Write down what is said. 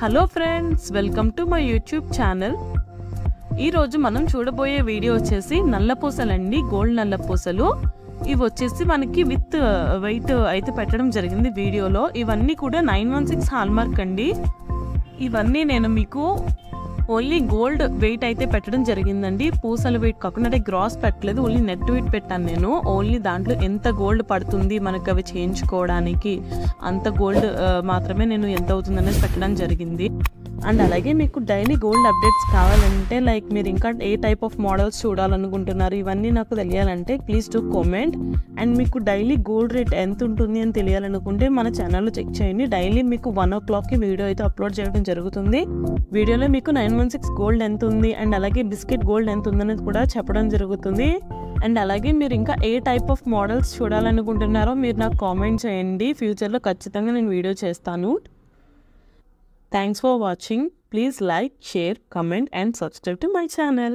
Hello friends, welcome to my YouTube channel. ఈరోజు మనం చూడబోయే వీడియో వచ్చేసి నల్లపూసలండి, గోల్డ్ నల్లపూసలు. ఇవి వచ్చేసి మనకి విత్ వెయిట్ అయితే పెట్టడం జరిగింది వీడియోలో. ఇవన్నీ కూడా 916 హాల్మార్క్ అండి. ఇవన్నీ నేను మీకు ఓన్లీ గోల్డ్ వెయిట్ అయితే పెట్టడం జరిగిందండి. పూసల వెయిట్ కాకుండా అంటే గ్రాస్ పెట్టలేదు, ఓన్లీ నెట్ వెయిట్ పెట్టాను నేను. ఓన్లీ దాంట్లో ఎంత గోల్డ్ పడుతుంది మనకు అవి చేయించుకోవడానికి అంత గోల్డ్ మాత్రమే నేను ఎంత అవుతుంది అనేది పెట్టడం జరిగింది. అండ్ అలాగే మీకు డైలీ గోల్డ్ అప్డేట్స్ కావాలంటే, లైక్ మీరు ఇంకా ఏ టైప్ ఆఫ్ మోడల్స్ చూడాలనుకుంటున్నారు ఇవన్నీ నాకు తెలియాలంటే ప్లీజ్ టు కామెంట్. అండ్ మీకు డైలీ గోల్డ్ రేట్ ఎంత ఉంటుంది అని తెలియాలనుకుంటే మన ఛానల్లో చెక్ చేయండి. డైలీ మీకు 1 o'clockకి వీడియో అయితే అప్లోడ్ చేయడం జరుగుతుంది. వీడియోలో మీకు 916 గోల్డ్ ఎంత ఉంది అండ్ అలాగే బిస్కెట్ గోల్డ్ ఎంత ఉందనేది కూడా చెప్పడం జరుగుతుంది. అండ్ అలాగే మీరు ఇంకా ఏ టైప్ ఆఫ్ మోడల్స్ చూడాలనుకుంటున్నారో మీరు నాకు కామెంట్ చేయండి. ఫ్యూచర్లో ఖచ్చితంగా నేను వీడియో చేస్తాను. Thanks for watching. Please like, share, comment and subscribe to my channel.